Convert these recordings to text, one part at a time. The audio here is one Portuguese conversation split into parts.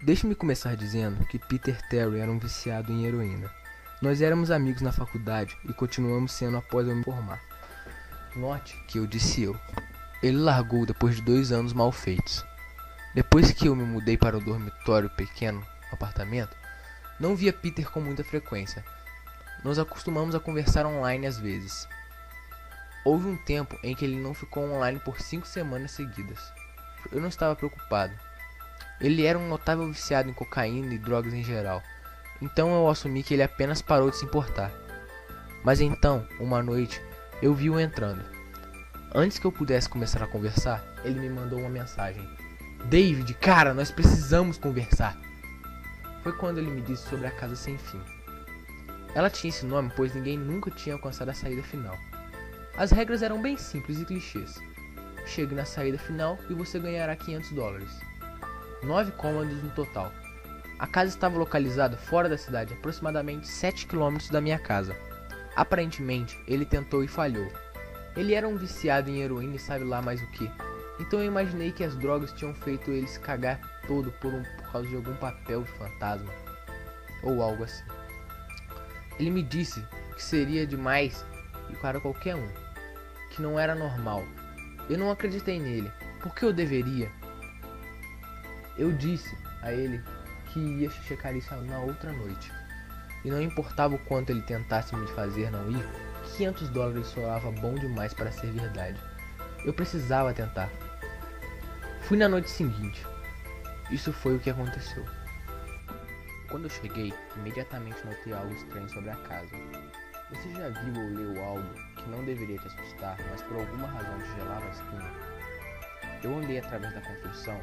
Deixe-me começar dizendo que Peter Terry era um viciado em heroína. Nós éramos amigos na faculdade e continuamos sendo após eu me formar. Note que eu disse eu. Ele largou depois de 2 anos mal feitos. Depois que eu me mudei para o dormitório pequeno no apartamento, não via Peter com muita frequência. Nos acostumamos a conversar online às vezes. Houve um tempo em que ele não ficou online por 5 semanas seguidas. Eu não estava preocupado. Ele era um notável viciado em cocaína e drogas em geral, então eu assumi que ele apenas parou de se importar. Mas então, uma noite, eu vi-o entrando. Antes que eu pudesse começar a conversar, ele me mandou uma mensagem. David, cara, nós precisamos conversar. Foi quando ele me disse sobre a casa sem fim. Ela tinha esse nome pois ninguém nunca tinha alcançado a saída final. As regras eram bem simples e clichês. Chegue na saída final e você ganhará $500. 9 cômodos no total. A casa estava localizada fora da cidade, aproximadamente 7 km da minha casa. Aparentemente, ele tentou e falhou. Ele era um viciado em heroína e sabe lá mais o que. Então eu imaginei que as drogas tinham feito ele se cagar todo por causa de algum papel de fantasma. Ou algo assim. Ele me disse que seria demais e para qualquer um. Que não era normal. Eu não acreditei nele. Por que eu deveria? Eu disse a ele que ia checar isso na outra noite. E não importava o quanto ele tentasse me fazer não ir, $500 soava bom demais para ser verdade. Eu precisava tentar. Fui na noite seguinte. Isso foi o que aconteceu. Quando eu cheguei, imediatamente notei algo estranho sobre a casa. Você já viu ou leu algo que não deveria te assustar, mas por alguma razão te gelava a espinha? Eu andei através da construção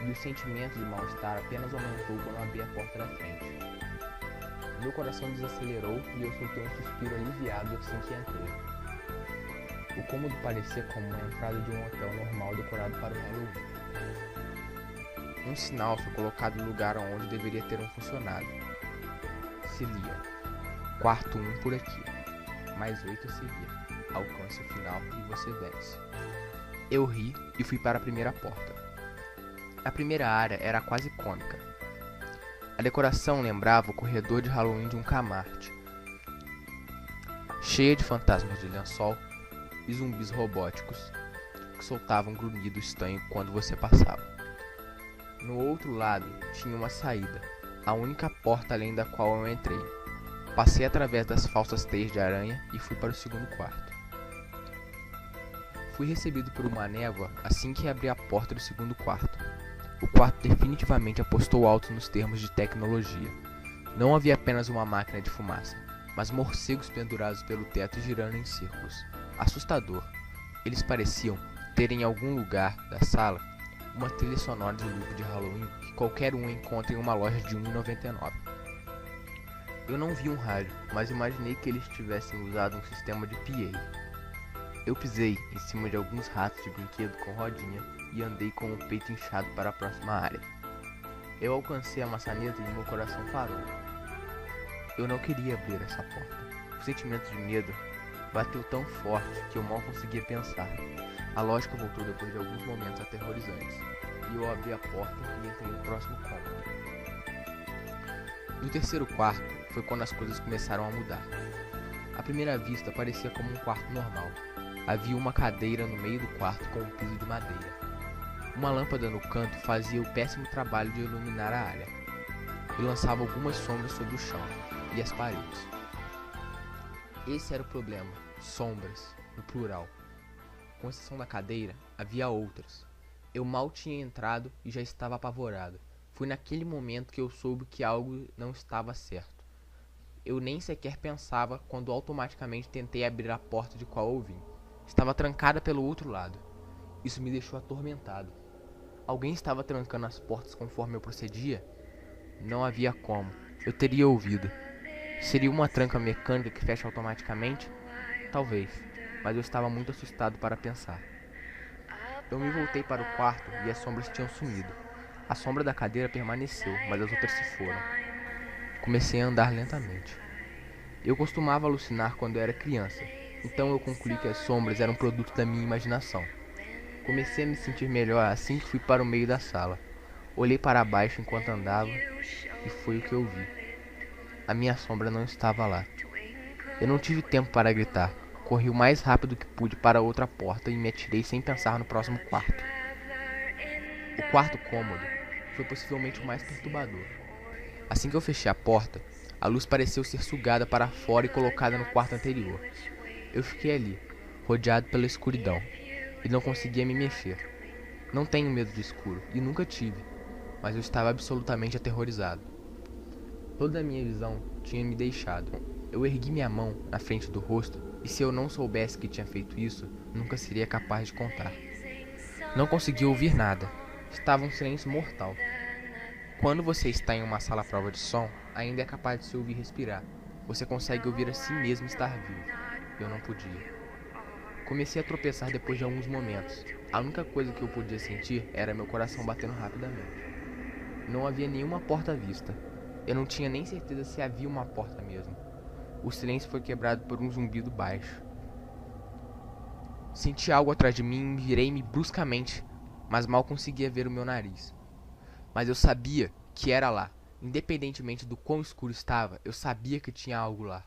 e o sentimento de mal-estar apenas aumentou quando abri a porta da frente. Meu coração desacelerou e eu soltei um suspiro aliviado assim que entrei. O cômodo parecia como uma entrada de um hotel normal decorado para o Halloween. Um sinal foi colocado no lugar onde deveria ter um funcionário. Se lia: quarto 1 por aqui. Mais 8 a seguir. Alcance o final e você vence. Eu ri e fui para a primeira porta. A primeira área era quase cômica. A decoração lembrava o corredor de Halloween de um Kmart, cheia de fantasmas de lençol e zumbis robóticos que soltavam um grunhido estranho quando você passava. No outro lado tinha uma saída, a única porta além da qual eu entrei. Passei através das falsas teias de aranha e fui para o segundo quarto. Fui recebido por uma névoa assim que abri a porta do segundo quarto. O quarto definitivamente apostou alto nos termos de tecnologia. Não havia apenas uma máquina de fumaça, mas morcegos pendurados pelo teto girando em círculos. Assustador. Eles pareciam ter em algum lugar da sala uma trilha sonora de loop de Halloween que qualquer um encontra em uma loja de R$1,99. Eu não vi um rádio, mas imaginei que eles tivessem usado um sistema de PA. Eu pisei em cima de alguns ratos de brinquedo com rodinha e andei com o peito inchado para a próxima área. Eu alcancei a maçaneta e meu coração parou. Eu não queria abrir essa porta. O sentimento de medo bateu tão forte que eu mal conseguia pensar. A lógica voltou depois de alguns momentos aterrorizantes, e eu abri a porta e entrei no próximo cômodo. No terceiro quarto foi quando as coisas começaram a mudar. À primeira vista parecia como um quarto normal. Havia uma cadeira no meio do quarto com um piso de madeira. Uma lâmpada no canto fazia o péssimo trabalho de iluminar a área e lançava algumas sombras sobre o chão e as paredes. Esse era o problema, sombras, no plural. Com exceção da cadeira, havia outras. Eu mal tinha entrado e já estava apavorado. Foi naquele momento que eu soube que algo não estava certo. Eu nem sequer pensava quando automaticamente tentei abrir a porta de qual eu vim. Estava trancada pelo outro lado. Isso me deixou atormentado. Alguém estava trancando as portas conforme eu procedia? Não havia como. Eu teria ouvido. Seria uma tranca mecânica que fecha automaticamente? Talvez, mas eu estava muito assustado para pensar. Eu me voltei para o quarto e as sombras tinham sumido. A sombra da cadeira permaneceu, mas as outras se foram. Comecei a andar lentamente. Eu costumava alucinar quando eu era criança, então eu concluí que as sombras eram produto da minha imaginação. Comecei a me sentir melhor assim que fui para o meio da sala. Olhei para baixo enquanto andava e foi o que eu vi. A minha sombra não estava lá. Eu não tive tempo para gritar. Corri o mais rápido que pude para a outra porta e me atirei sem pensar no próximo quarto. O quarto cômodo foi possivelmente o mais perturbador. Assim que eu fechei a porta, a luz pareceu ser sugada para fora e colocada no quarto anterior. Eu fiquei ali, rodeado pela escuridão, e não conseguia me mexer. Não tenho medo do escuro, e nunca tive, mas eu estava absolutamente aterrorizado. Toda a minha visão tinha me deixado. Eu ergui minha mão na frente do rosto, e se eu não soubesse que tinha feito isso, nunca seria capaz de contar. Não conseguia ouvir nada. Estava um silêncio mortal. Quando você está em uma sala à prova de som, ainda é capaz de se ouvir respirar. Você consegue ouvir a si mesmo estar vivo. Eu não podia. Comecei a tropeçar depois de alguns momentos. A única coisa que eu podia sentir era meu coração batendo rapidamente. Não havia nenhuma porta à vista. Eu não tinha nem certeza se havia uma porta mesmo. O silêncio foi quebrado por um zumbido baixo. Senti algo atrás de mim e virei-me bruscamente, mas mal conseguia ver o meu nariz. Mas eu sabia que era lá. Independentemente do quão escuro estava, eu sabia que tinha algo lá.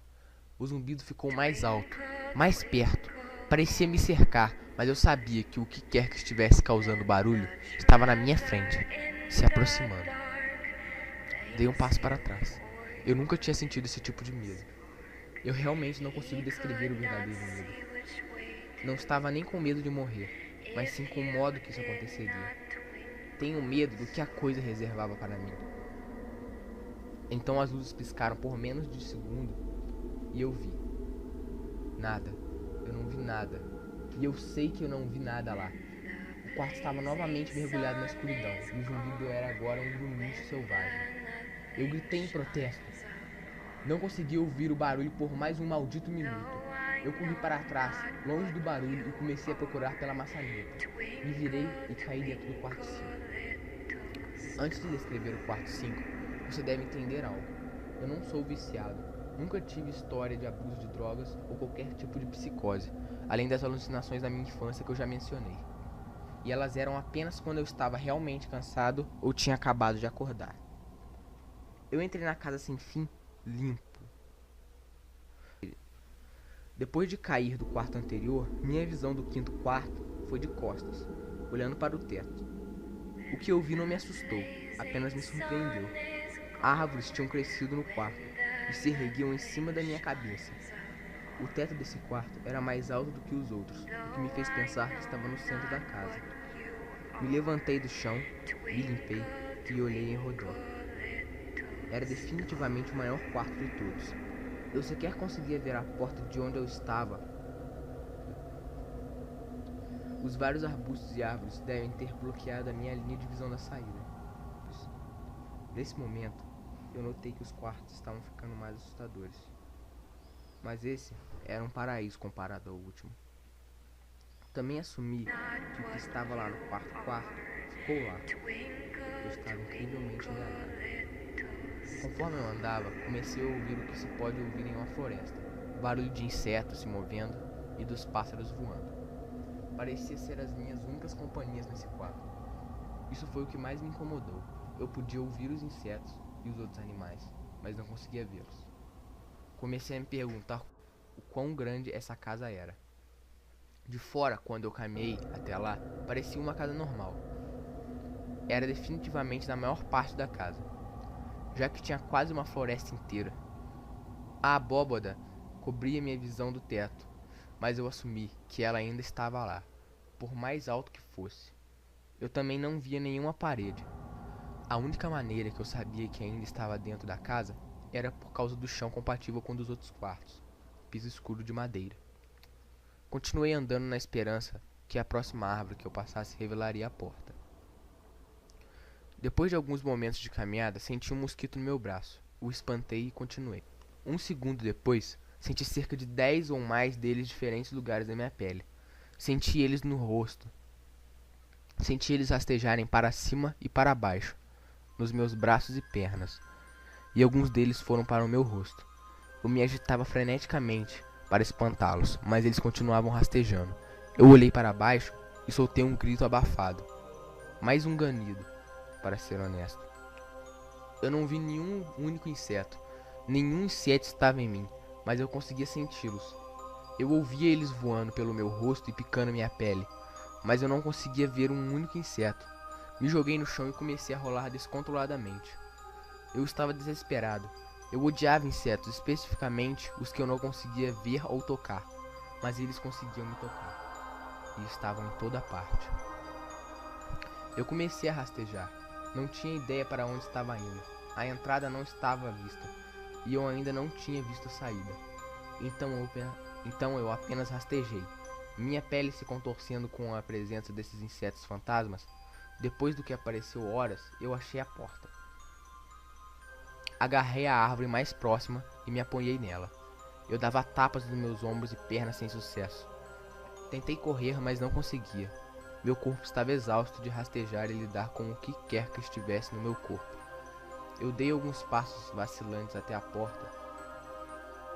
O zumbido ficou mais alto, mais perto. Parecia me cercar, mas eu sabia que o que quer que estivesse causando barulho estava na minha frente, se aproximando. Dei um passo para trás. Eu nunca tinha sentido esse tipo de medo. Eu realmente não consigo descrever o verdadeiro medo. Não estava nem com medo de morrer, mas sim com o modo que isso aconteceria. Tenho medo do que a coisa reservava para mim. Então as luzes piscaram por menos de um segundo e eu vi. Nada. Eu não vi nada. E eu sei que eu não vi nada lá. O quarto estava novamente mergulhado na escuridão e o zumbido era agora um grunhido selvagem. Eu gritei em protesto. Não consegui ouvir o barulho por mais um maldito minuto. Eu corri para trás, longe do barulho, e comecei a procurar pela maçaneta. Me virei e caí dentro do quarto 5. Antes de descrever o quarto 5, você deve entender algo. Eu não sou viciado. Nunca tive história de abuso de drogas ou qualquer tipo de psicose, além das alucinações da minha infância que eu já mencionei. E elas eram apenas quando eu estava realmente cansado ou tinha acabado de acordar. Eu entrei na casa sem fim, limpo. Depois de cair do quarto anterior, minha visão do quinto quarto foi de costas, olhando para o teto. O que eu vi não me assustou, apenas me surpreendeu. Árvores tinham crescido no quarto e se erguiam em cima da minha cabeça. O teto desse quarto era mais alto do que os outros, o que me fez pensar que estava no centro da casa. Me levantei do chão, me limpei e olhei em redor. Era definitivamente o maior quarto de todos. Eu sequer conseguia ver a porta de onde eu estava. Os vários arbustos e árvores devem ter bloqueado a minha linha de visão da saída. Nesse momento, eu notei que os quartos estavam ficando mais assustadores. Mas esse era um paraíso comparado ao último. Também assumi que o que estava lá no quarto ficou lá. Eu estava incrivelmente enganado. Conforme eu andava, comecei a ouvir o que se pode ouvir em uma floresta. O barulho de insetos se movendo e dos pássaros voando. Parecia ser as minhas únicas companhias nesse quarto. Isso foi o que mais me incomodou. Eu podia ouvir os insetos e os outros animais, mas não conseguia vê-los. Comecei a me perguntar o quão grande essa casa era. De fora, quando eu caminhei até lá, parecia uma casa normal. Era definitivamente na maior parte da casa, já que tinha quase uma floresta inteira. A abóbada cobria minha visão do teto, mas eu assumi que ela ainda estava lá, por mais alto que fosse. Eu também não via nenhuma parede. A única maneira que eu sabia que ainda estava dentro da casa era por causa do chão compatível com o dos outros quartos, piso escuro de madeira. Continuei andando na esperança que a próxima árvore que eu passasse revelaria a porta. Depois de alguns momentos de caminhada, senti um mosquito no meu braço. O espantei e continuei. Um segundo depois, senti cerca de 10 ou mais deles em diferentes lugares da minha pele. Senti eles no rosto, Senti eles rastejarem para cima e para baixo, nos meus braços e pernas, e alguns deles foram para o meu rosto. Eu me agitava freneticamente para espantá-los, mas eles continuavam rastejando. Eu olhei para baixo e soltei um grito abafado. Mais um ganido, para ser honesto. Eu não vi nenhum único inseto. Nenhum inseto estava em mim, mas eu conseguia senti-los. Eu ouvia eles voando pelo meu rosto e picando minha pele, mas eu não conseguia ver um único inseto. Me joguei no chão e comecei a rolar descontroladamente. Eu estava desesperado. Eu odiava insetos, especificamente os que eu não conseguia ver ou tocar, mas eles conseguiam me tocar, e estavam em toda parte. Eu comecei a rastejar. Não tinha ideia para onde estava indo. A entrada não estava à vista, e eu ainda não tinha visto a saída. Então eu apenas rastejei, minha pele se contorcendo com a presença desses insetos fantasmas. Depois do que apareceu horas, eu achei a porta. Agarrei a árvore mais próxima e me apoiei nela. Eu dava tapas nos meus ombros e pernas sem sucesso. Tentei correr, mas não conseguia. Meu corpo estava exausto de rastejar e lidar com o que quer que estivesse no meu corpo. Eu dei alguns passos vacilantes até a porta,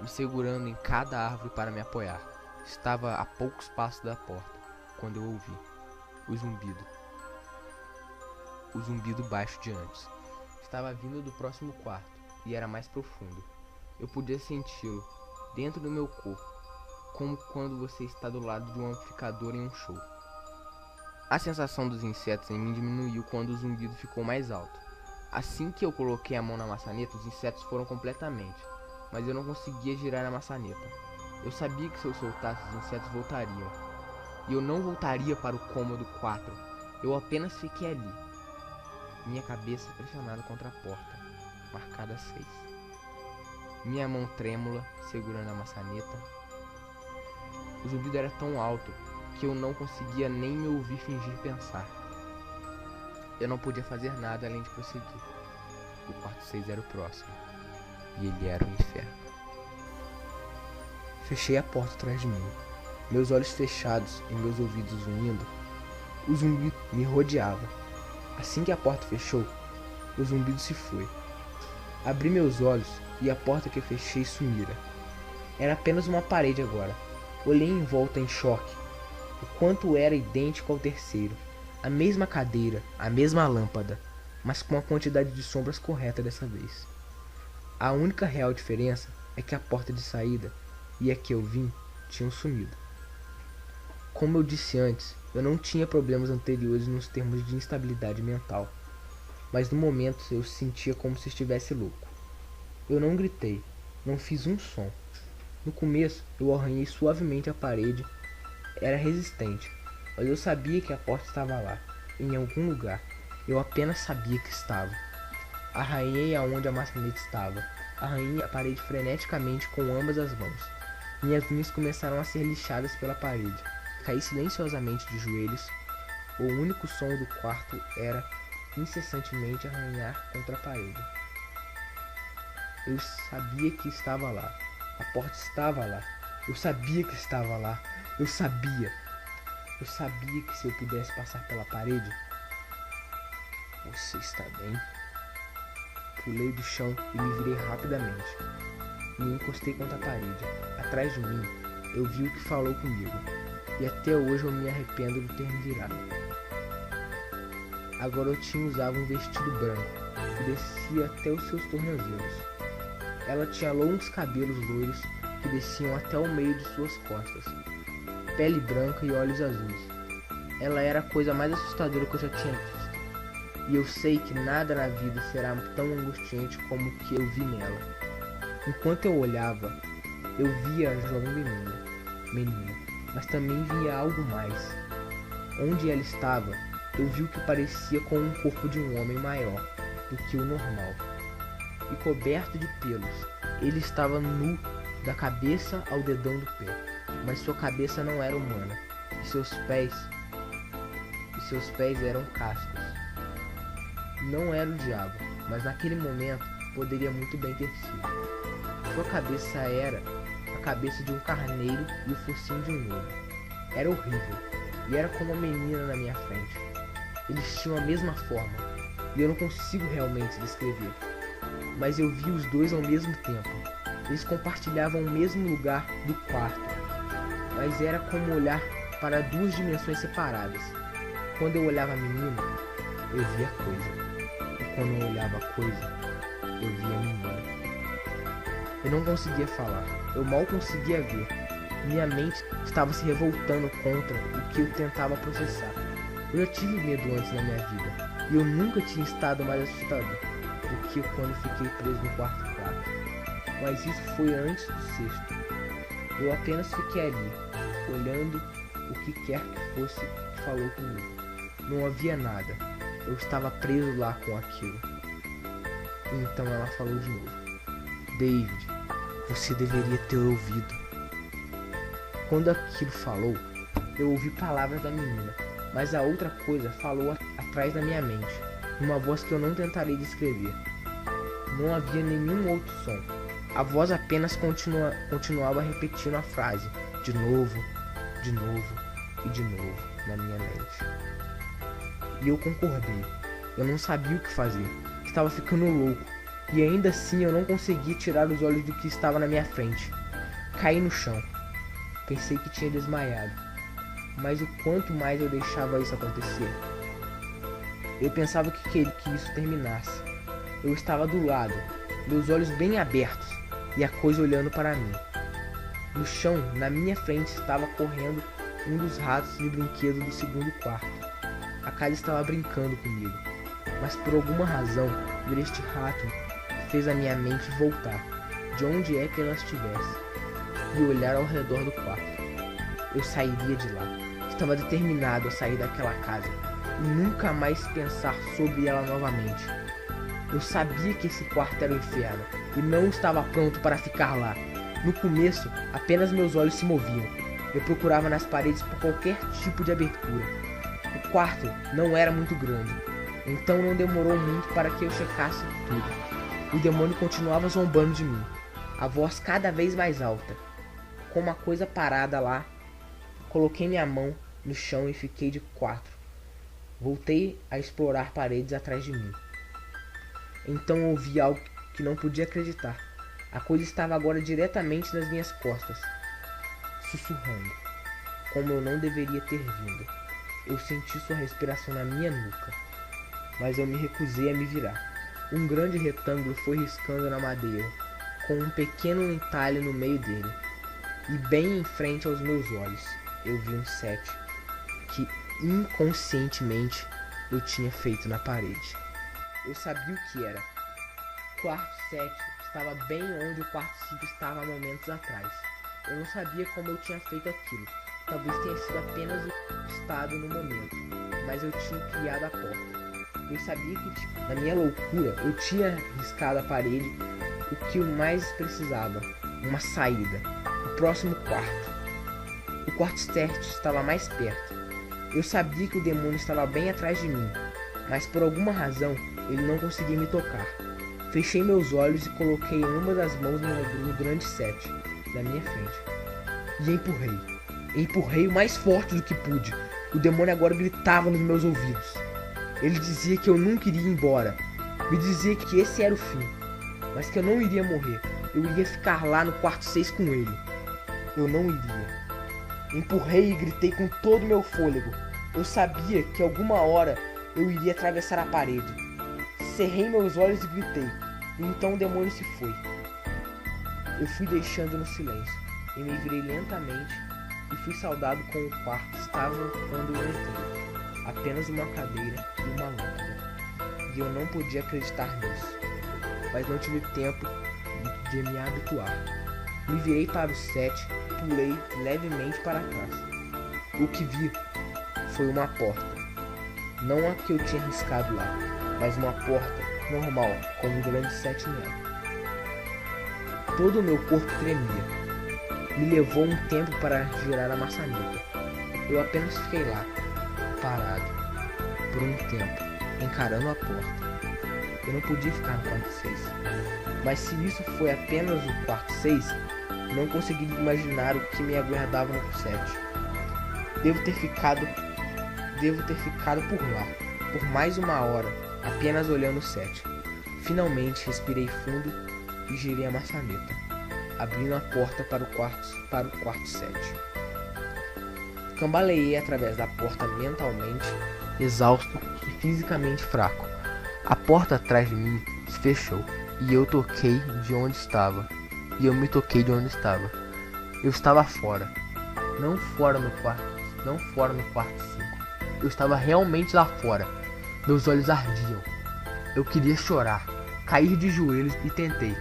me segurando em cada árvore para me apoiar. Estava a poucos passos da porta, quando eu ouvi o zumbido. O zumbido baixo de antes. Estava vindo do próximo quarto, e era mais profundo. Eu podia senti-lo, dentro do meu corpo, como quando você está do lado de um amplificador em um show. A sensação dos insetos em mim diminuiu quando o zumbido ficou mais alto. Assim que eu coloquei a mão na maçaneta, os insetos foram completamente, mas eu não conseguia girar a maçaneta. Eu sabia que se eu soltasse, os insetos voltariam. E eu não voltaria para o cômodo 4. Eu apenas fiquei ali, minha cabeça pressionada contra a porta, marcada 6. Minha mão trêmula, segurando a maçaneta. O zumbido era tão alto que eu não conseguia nem me ouvir fingir pensar. Eu não podia fazer nada além de prosseguir. O quarto 6 era o próximo, e ele era o inferno. Fechei a porta atrás de mim, meus olhos fechados e meus ouvidos zunindo. O zumbido me rodeava. Assim que a porta fechou, o zumbido se foi. Abri meus olhos e a porta que fechei sumira. Era apenas uma parede agora. Olhei em volta em choque. O quanto era idêntico ao terceiro. A mesma cadeira, a mesma lâmpada, mas com a quantidade de sombras correta dessa vez. A única real diferença é que a porta de saída e a que eu vim tinham sumido. Como eu disse antes, eu não tinha problemas anteriores nos termos de instabilidade mental, mas no momento eu sentia como se estivesse louco. Eu não gritei, não fiz um som. No começo eu arranhei suavemente a parede, era resistente, mas eu sabia que a porta estava lá, em algum lugar. Eu apenas sabia que estava. Arranhei aonde a maçaneta estava, arranhei a parede freneticamente com ambas as mãos. Minhas unhas começaram a ser lixadas pela parede. Caí silenciosamente de joelhos. O único som do quarto era incessantemente arranhar contra a parede. Eu sabia que estava lá. A porta estava lá. Eu sabia que estava lá. Eu sabia. Eu sabia que se eu pudesse passar pela parede... Você está bem? Pulei do chão e me virei rapidamente. Me encostei contra a parede. Atrás de mim, eu vi o que falou comigo. E até hoje eu me arrependo de ter me virado. A garotinha usava um vestido branco, que descia até os seus tornozelos. Ela tinha longos cabelos loiros que desciam até o meio de suas costas, pele branca e olhos azuis. Ela era a coisa mais assustadora que eu já tinha visto. E eu sei que nada na vida será tão angustiante como o que eu vi nela. Enquanto eu olhava, eu via a jovem menina, mas também via algo mais. Onde ela estava, eu vi o que parecia com um corpo de um homem maior do que o normal, e coberto de pelos. Ele estava nu da cabeça ao dedão do pé, mas sua cabeça não era humana, e seus pés eram cascos. Não era o diabo, mas naquele momento poderia muito bem ter sido. Sua cabeça era a cabeça de um carneiro e o focinho de um lobo. Era horrível, e era como uma menina na minha frente. Eles tinham a mesma forma, e eu não consigo realmente descrever. Mas eu vi os dois ao mesmo tempo. Eles compartilhavam o mesmo lugar do quarto, mas era como olhar para duas dimensões separadas. Quando eu olhava a menina, eu via a coisa, e quando eu olhava a coisa, eu via a menina. Eu não conseguia falar, eu mal conseguia ver. Minha mente estava se revoltando contra o que eu tentava processar. Eu já tive medo antes na minha vida, e eu nunca tinha estado mais assustador do que quando fiquei preso no quarto 4. Mas isso foi antes do sexto. Eu apenas fiquei ali, olhando o que quer que fosse que falou comigo. Não havia nada. Eu estava preso lá com aquilo. Então ela falou de novo. David, você deveria ter ouvido. Quando aquilo falou, eu ouvi palavras da menina, mas a outra coisa falou atrás da minha mente, numa voz que eu não tentarei descrever. Não havia nenhum outro som. A voz apenas continuava repetindo a frase, de novo e de novo, na minha mente. E eu concordei. Eu não sabia o que fazer. Estava ficando louco. E ainda assim eu não conseguia tirar os olhos do que estava na minha frente. Caí no chão. Pensei que tinha desmaiado. Mas o quanto mais eu deixava isso acontecer, eu pensava que queria que isso terminasse. Eu estava do lado, meus olhos bem abertos, e a coisa olhando para mim. No chão, na minha frente, estava correndo um dos ratos de brinquedo do segundo quarto. A Kylie estava brincando comigo, mas por alguma razão, ver este rato fez a minha mente voltar, de onde é que ela estivesse, e olhar ao redor do quarto. Eu sairia de lá. Estava determinado a sair daquela casa e nunca mais pensar sobre ela novamente. Eu sabia que esse quarto era o inferno e não estava pronto para ficar lá. No começo, apenas meus olhos se moviam. Eu procurava nas paredes por qualquer tipo de abertura. O quarto não era muito grande, então não demorou muito para que eu checasse tudo. O demônio continuava zombando de mim, a voz cada vez mais alta. Com uma coisa parada lá, coloquei minha mão no chão e fiquei de quatro. Voltei a explorar paredes atrás de mim. Então ouvi algo que não podia acreditar. A coisa estava agora diretamente nas minhas costas, sussurrando, como eu não deveria ter vindo. Eu senti sua respiração na minha nuca, mas eu me recusei a me virar. Um grande retângulo foi riscando na madeira, com um pequeno entalhe no meio dele. E bem em frente aos meus olhos, eu vi um 7 que inconscientemente eu tinha feito na parede. Eu sabia o que era. O quarto 7 estava bem onde o quarto 5 estava há momentos atrás. Eu não sabia como eu tinha feito aquilo. Talvez tenha sido apenas o estado no momento, mas eu tinha criado a porta. Eu sabia que, na minha loucura, eu tinha riscado a parede o que eu mais precisava, uma saída, o próximo quarto. O quarto 7 estava mais perto. Eu sabia que o demônio estava bem atrás de mim, mas por alguma razão ele não conseguia me tocar. Fechei meus olhos e coloquei uma das mãos no grande 7, na minha frente, e empurrei. Empurrei o mais forte do que pude. O demônio agora gritava nos meus ouvidos. Ele dizia que eu nunca iria embora. Me dizia que esse era o fim, mas que eu não iria morrer. Eu iria ficar lá no quarto 6 com ele. Eu não iria. Empurrei e gritei com todo o meu fôlego. Eu sabia que alguma hora eu iria atravessar a parede. Cerrei meus olhos e gritei. E então o demônio se foi. Eu fui deixando no silêncio e me virei lentamente e fui saudado com o quarto que estava quando eu entrei. Apenas uma cadeira e uma lâmpada. E eu não podia acreditar nisso. Mas não tive tempo de me habituar. Me virei para o 7 e pulei levemente para trás. O que vi foi uma porta. Não a que eu tinha riscado lá, mas uma porta normal, com um grande 7 nela. Todo o meu corpo tremia. Me levou um tempo para girar a maçaneta. Eu apenas fiquei lá, parado, por um tempo, encarando a porta. Eu não podia ficar no quarto 6. Mas se isso foi apenas o quarto 6, não consegui imaginar o que me aguardava no 7. Devo ter ficado por lá. por mais uma hora, apenas olhando o set. Finalmente respirei fundo e girei a maçaneta, abrindo a porta para o quarto 7. Cambaleei através da porta mentalmente, exausto e fisicamente fraco. A porta atrás de mim se fechou e eu me toquei de onde estava. Eu estava fora. Não fora no quarto 5. Eu estava realmente lá fora. Meus olhos ardiam. Eu queria chorar, cair de joelhos e tentei.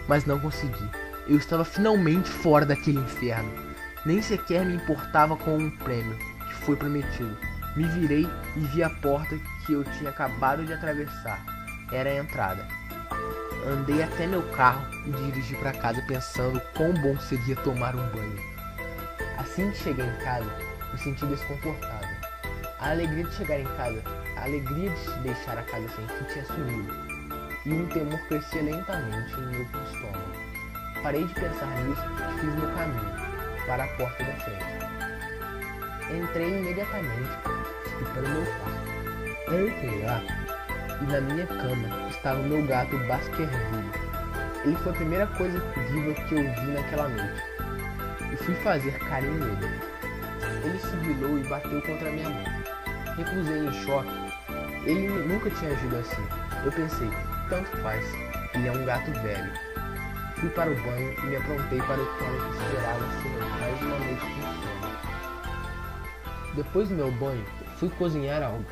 Mas não consegui. Eu estava finalmente fora daquele inferno. Nem sequer me importava com um prêmio que foi prometido. Me virei e vi a porta que eu tinha acabado de atravessar. Era a entrada. Andei até meu carro e dirigi para casa pensando quão bom seria tomar um banho. Assim que cheguei em casa, me senti desconfortável. A alegria de chegar em casa, a alegria de deixar a casa sem fim tinha sumido. E um temor crescia lentamente em meu estômago. Parei de pensar nisso e fiz meu caminho para a porta da frente. Entrei imediatamente e fui para o meu quarto. Entrei lá e na minha cama estava o meu gato Baskerville. Ele foi a primeira coisa viva que eu vi naquela noite. E fui fazer carinho nele. Ele sibilou e bateu contra minha mão. Recusei em choque. Ele nunca tinha agido assim. Eu pensei, tanto faz, ele é um gato velho. Fui para o banho e me aprontei para o plano que esperava ser mais uma noite de sono. Depois do meu banho, fui cozinhar algo.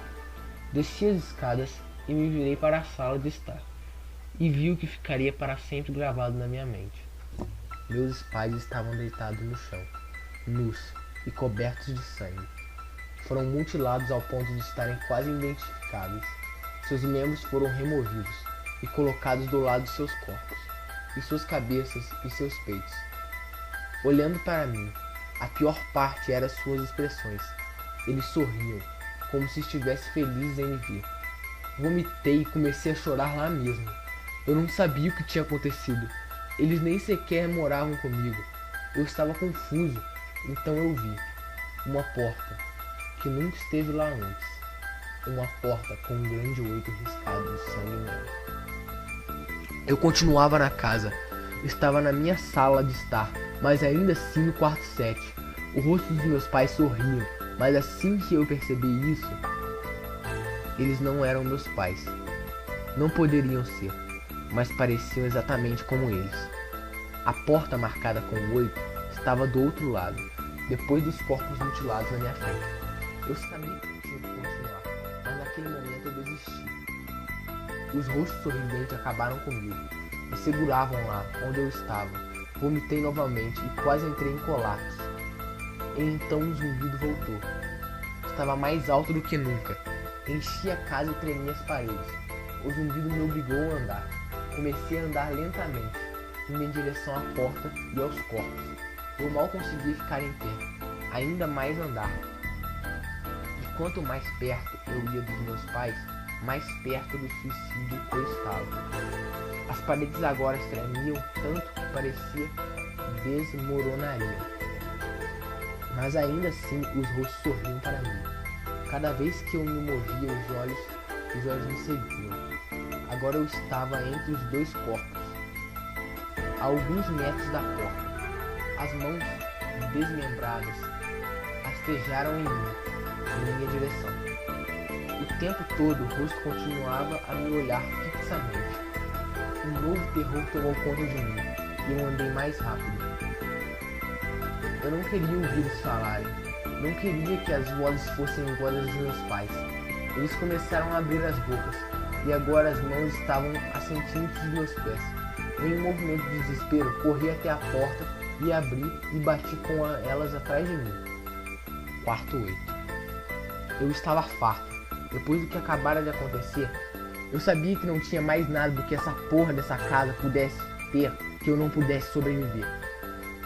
Desci as escadas e me virei para a sala de estar. E vi o que ficaria para sempre gravado na minha mente. Meus pais estavam deitados no chão, nus e cobertos de sangue. Foram mutilados ao ponto de estarem quase identificáveis. Seus membros foram removidos e colocados do lado de seus corpos, e suas cabeças e seus peitos. Olhando para mim, a pior parte era suas expressões. Eles sorriam, como se estivessem felizes em me ver. Vomitei e comecei a chorar lá mesmo. Eu não sabia o que tinha acontecido. Eles nem sequer moravam comigo. Eu estava confuso, então eu vi uma porta que nunca esteve lá antes. Uma porta com um grande 8 riscado de sangue nela. Eu continuava na casa. Estava na minha sala de estar, mas ainda assim no quarto 7. O rosto dos meus pais sorriam, mas assim que eu percebi isso, eles não eram meus pais. Não poderiam ser, mas pareciam exatamente como eles. A porta marcada com 8 estava do outro lado, depois dos corpos mutilados na minha frente. Eu sabia que tinha que continuar, mas naquele momento eu desisti. Os rostos sorridentes acabaram comigo. Me seguravam lá, onde eu estava. Vomitei novamente e quase entrei em colapso. E então o zumbido voltou. Estava mais alto do que nunca. Enchi a casa e tremia as paredes. O zumbido me obrigou a andar. Comecei a andar lentamente, indo em direção à porta e aos corpos. Eu mal conseguia ficar em pé. Ainda mais andar. E quanto mais perto eu ia dos meus pais, mais perto do suicídio eu estava. As paredes agora tremiam tanto que parecia desmoronariam. Mas ainda assim os rostos sorriam para mim. Cada vez que eu me movia os olhos me seguiam. Agora eu estava entre os dois corpos, a alguns metros da porta. As mãos desmembradas rastejaram em mim, em minha direção. O tempo todo o rosto continuava a me olhar fixamente. Um novo terror tomou conta de mim e eu andei mais rápido. Eu não queria ouvir eles falarem. Não queria que as vozes fossem iguais às dos meus pais. Eles começaram a abrir as bocas e agora as mãos estavam a centímetros dos meus pés. Em um movimento de desespero, corri até a porta e abri e bati com elas atrás de mim. Quarto 8. Eu estava farto. Depois do que acabara de acontecer, eu sabia que não tinha mais nada do que essa porra dessa casa pudesse ter que eu não pudesse sobreviver.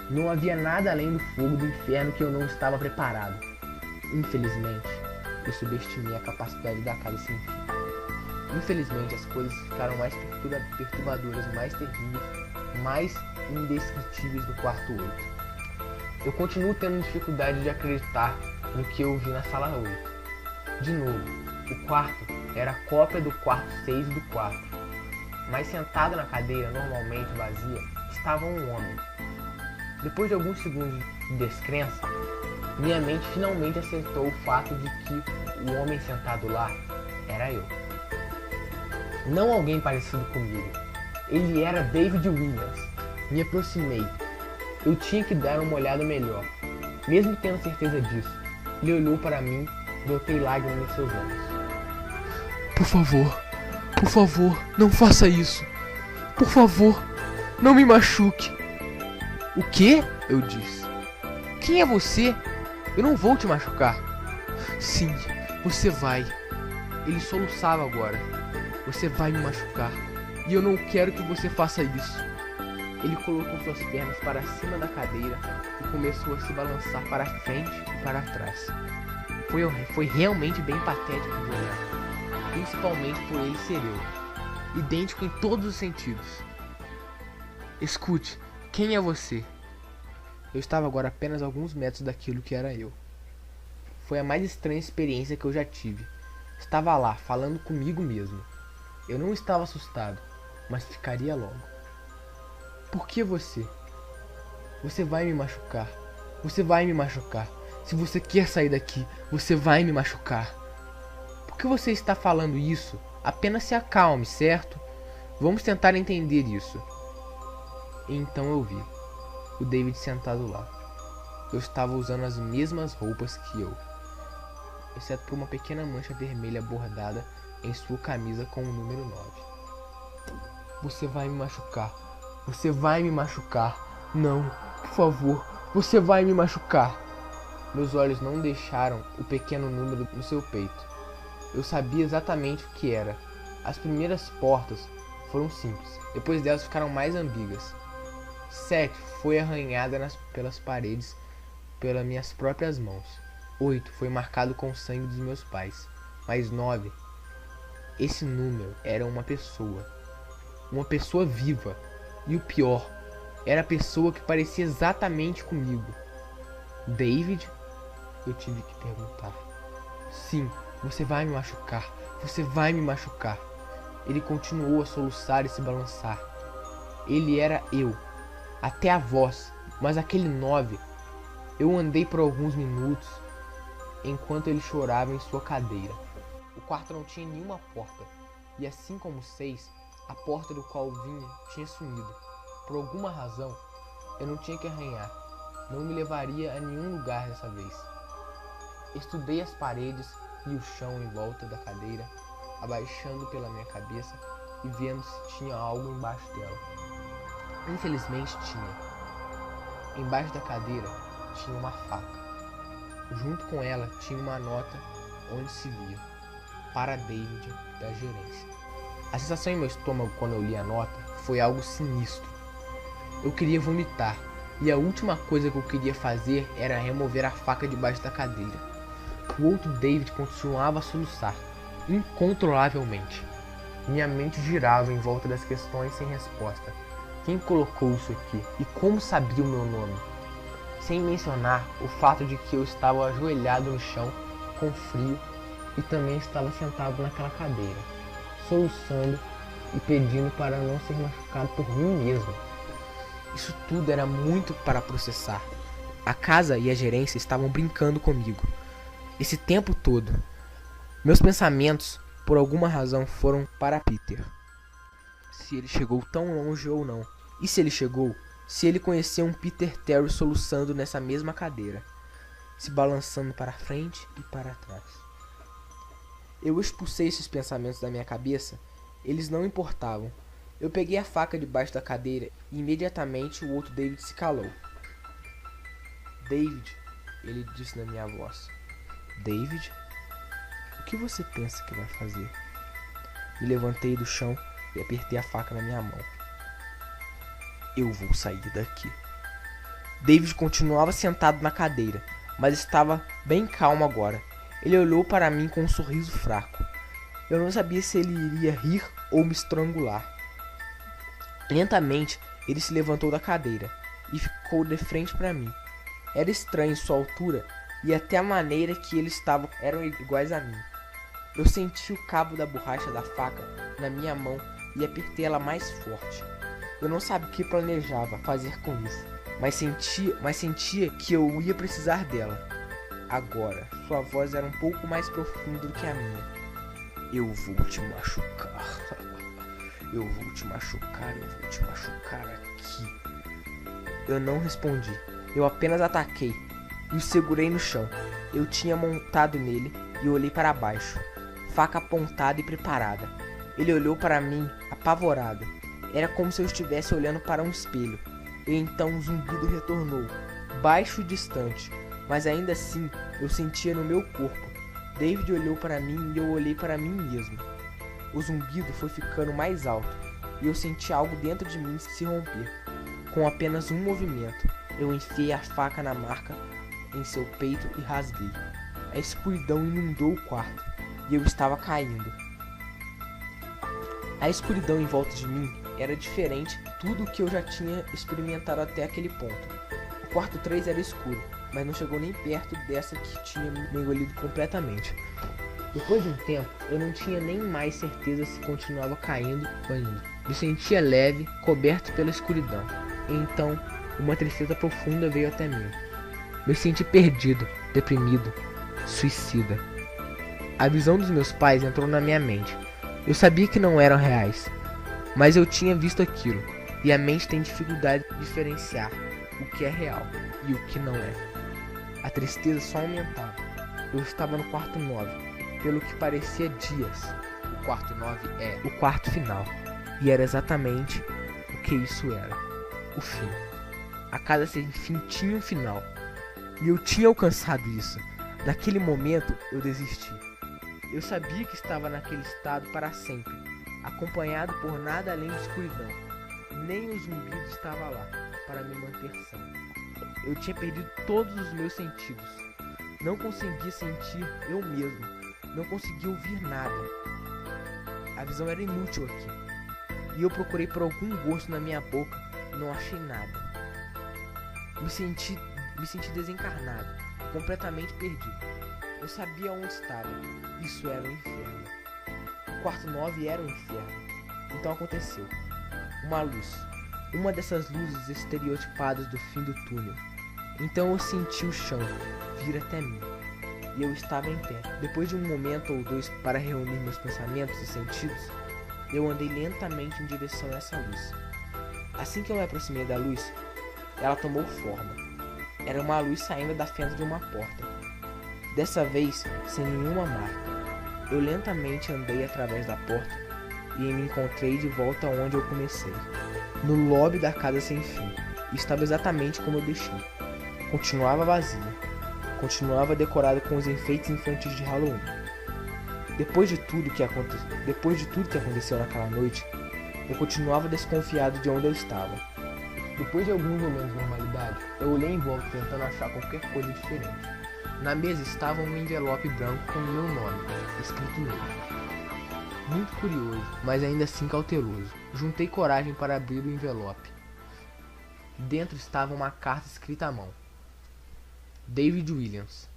Não havia nada além do fogo do inferno que eu não estava preparado. Infelizmente, eu subestimei a capacidade da casa sem fim. Infelizmente, as coisas ficaram mais perturbadoras, mais terríveis, mais indescritíveis no quarto 8. Eu continuo tendo dificuldade de acreditar no que eu vi na sala 8. De novo, O quarto era a cópia do quarto 6 do quarto, mas sentado na cadeira normalmente vazia estava um homem. Depois de alguns segundos de descrença, minha mente finalmente acertou o fato de que o homem sentado lá era eu. Não alguém parecido comigo. Ele era David Williams. Me aproximei. Eu tinha que dar uma olhada melhor. Mesmo tendo certeza disso, ele olhou para mim e notei lágrimas nos seus olhos. Por favor, não faça isso. Por favor, não me machuque. O quê? Eu disse. Quem é você? Eu não vou te machucar. Sim, você vai. Ele soluçava agora. Você vai me machucar. E eu não quero que você faça isso. Ele colocou suas pernas para cima da cadeira e começou a se balançar para frente e para trás. Foi realmente bem patético de olhar. Principalmente por ele ser eu. Idêntico em todos os sentidos. Escute, quem é você? Eu estava agora a apenas alguns metros daquilo que era eu. Foi a mais estranha experiência que eu já tive. Estava lá, falando comigo mesmo. Eu não estava assustado, mas ficaria logo. Por que você? Você vai me machucar. Você vai me machucar. Se você quer sair daqui, você vai me machucar. Por que você está falando isso? Apenas se acalme, certo? Vamos tentar entender isso. E então eu vi o David sentado lá. Eu estava usando as mesmas roupas que eu, exceto por uma pequena mancha vermelha bordada em sua camisa com o número 9. Você vai me machucar. Você vai me machucar. Não, por favor, você vai me machucar. Meus olhos não deixaram o pequeno número no seu peito. Eu sabia exatamente o que era. As primeiras portas foram simples, depois delas ficaram mais ambíguas. 7 foi arranhada pelas paredes pelas minhas próprias mãos. 8 foi marcado com o sangue dos meus pais. Mas 9, esse número era uma pessoa viva. E o pior, era a pessoa que parecia exatamente comigo. David? Eu tive que perguntar. Sim, você vai me machucar. Você vai me machucar. Ele continuou a soluçar e se balançar. Ele era eu. Até a voz. Mas aquele 9. Eu andei por alguns minutos enquanto ele chorava em sua cadeira. O quarto não tinha nenhuma porta. E assim como o 6, a porta do qual vinha tinha sumido. Por alguma razão, eu não tinha que arranhar. Não me levaria a nenhum lugar dessa vez. Estudei as paredes e o chão em volta da cadeira, abaixando pela minha cabeça e vendo se tinha algo embaixo dela. Infelizmente tinha. Embaixo da cadeira tinha uma faca. Junto com ela tinha uma nota onde se via: para David, da gerência. A sensação em meu estômago quando eu li a nota foi algo sinistro. Eu queria vomitar, e a última coisa que eu queria fazer era remover a faca debaixo da cadeira. O outro David continuava a soluçar, incontrolavelmente. Minha mente girava em volta das questões sem resposta. Quem colocou isso aqui? E como sabia o meu nome? Sem mencionar o fato de que eu estava ajoelhado no chão, com frio, e também estava sentado naquela cadeira, soluçando e pedindo para não ser machucado por mim mesmo. Isso tudo era muito para processar. A casa e a gerência estavam brincando comigo. Esse tempo todo, meus pensamentos, por alguma razão, foram para Peter. Se ele chegou tão longe ou não. E se ele chegou, se ele conheceu um Peter Terry soluçando nessa mesma cadeira, se balançando para frente e para trás. Eu expulsei esses pensamentos da minha cabeça. Eles não importavam. Eu peguei a faca debaixo da cadeira e imediatamente o outro David se calou. David, ele disse na minha voz. David, o que você pensa que vai fazer? Me levantei do chão e apertei a faca na minha mão. Eu vou sair daqui. David continuava sentado na cadeira, mas estava bem calmo agora. Ele olhou para mim com um sorriso fraco. Eu não sabia se ele iria rir ou me estrangular. Lentamente, ele se levantou da cadeira e ficou de frente para mim. Era estranho sua altura e até a maneira que ele estava eram iguais a mim. Eu senti o cabo da borracha da faca na minha mão e apertei ela mais forte. Eu não sabia o que planejava fazer com isso, mas sentia que eu ia precisar dela. Agora, sua voz era um pouco mais profunda do que a minha. Eu vou te machucar. Eu vou te machucar, eu vou te machucar aqui. Eu não respondi. Eu apenas ataquei e o segurei no chão. Eu tinha montado nele e olhei para baixo, faca apontada e preparada. Ele olhou para mim, apavorado. Era como se eu estivesse olhando para um espelho. E então o zumbido retornou, baixo e distante, mas ainda assim eu sentia no meu corpo. David olhou para mim e eu olhei para mim mesmo. O zumbido foi ficando mais alto e eu senti algo dentro de mim se romper. Com apenas um movimento, eu enfiei a faca na marca em seu peito e rasguei. A escuridão inundou o quarto e eu estava caindo. A escuridão em volta de mim era diferente de tudo o que eu já tinha experimentado até aquele ponto. O quarto 3 era escuro, mas não chegou nem perto dessa que tinha me engolido completamente. Depois de um tempo, eu não tinha nem mais certeza se continuava caindo ou indo. Me sentia leve, coberto pela escuridão. E então, uma tristeza profunda veio até mim. Me senti perdido, deprimido, suicida. A visão dos meus pais entrou na minha mente. Eu sabia que não eram reais, mas eu tinha visto aquilo, e a mente tem dificuldade de diferenciar o que é real e o que não é. A tristeza só aumentava. Eu estava no quarto 9. Pelo que parecia dias. O quarto 9 é o quarto final. E era exatamente o que isso era. O fim. A casa sem fim tinha um final. E eu tinha alcançado isso. Naquele momento eu desisti. Eu sabia que estava naquele estado para sempre, acompanhado por nada além de escuridão. Nem o zumbido estava lá para me manter são. Eu tinha perdido todos os meus sentidos. Não conseguia sentir eu mesmo. Não conseguia ouvir nada. A visão era inútil aqui. E eu procurei por algum gosto na minha boca e não achei nada. Me senti desencarnado, completamente perdido. Eu sabia onde estava. Isso era o inferno. O quarto 9 era o inferno. Então aconteceu. Uma luz. Uma dessas luzes estereotipadas do fim do túnel. Então eu senti o chão vir até mim. E eu estava em pé. Depois de um momento ou dois para reunir meus pensamentos e sentidos, eu andei lentamente em direção a essa luz. Assim que eu me aproximei da luz, ela tomou forma. Era uma luz saindo da fenda de uma porta. Dessa vez, sem nenhuma marca. Eu lentamente andei através da porta e me encontrei de volta onde eu comecei. No lobby da casa sem fim. Estava exatamente como eu deixei. Continuava vazia. Continuava decorada com os enfeites infantis de Halloween. Depois de tudo que aconteceu naquela noite, eu continuava desconfiado de onde eu estava. Depois de alguns momentos de normalidade, eu olhei em volta tentando achar qualquer coisa diferente. Na mesa estava um envelope branco com o meu nome, escrito nele. Muito curioso, mas ainda assim cauteloso. Juntei coragem para abrir o envelope. Dentro estava uma carta escrita à mão. David Williams.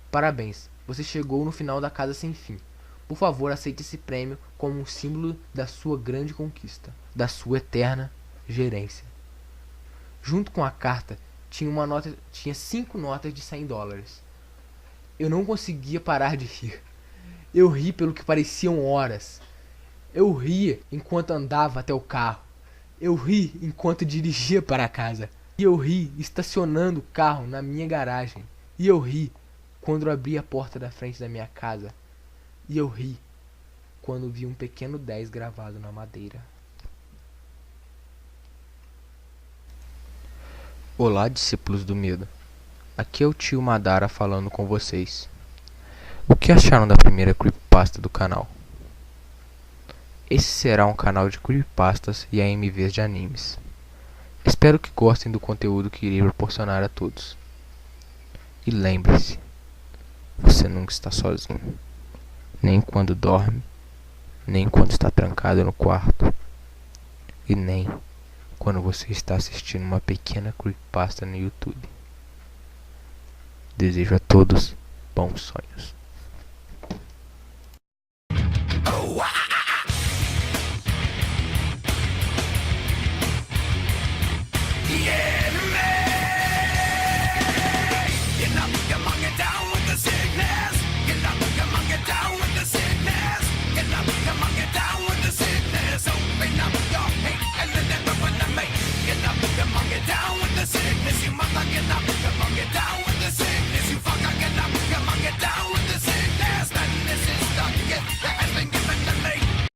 Parabéns, você chegou no final da casa sem fim. Por favor, aceite esse prêmio como um símbolo da sua grande conquista, da sua eterna gerência. Junto com a carta, tinha 5 notas de $100. Eu não conseguia parar de rir. Eu ri pelo que pareciam horas. Eu ria enquanto andava até o carro. Eu ri enquanto dirigia para casa. E eu ri estacionando o carro na minha garagem. E eu ri quando abri a porta da frente da minha casa. E eu ri quando vi um pequeno 10 gravado na madeira. Olá, discípulos do medo. Aqui é o tio Madara falando com vocês. O que acharam da primeira creepypasta do canal? Esse será um canal de creepypastas e AMVs de animes. Espero que gostem do conteúdo que irei proporcionar a todos. E lembre-se, você nunca está sozinho. Nem quando dorme, nem quando está trancado no quarto, e nem quando você está assistindo uma pequena creepypasta no YouTube. Desejo a todos bons sonhos.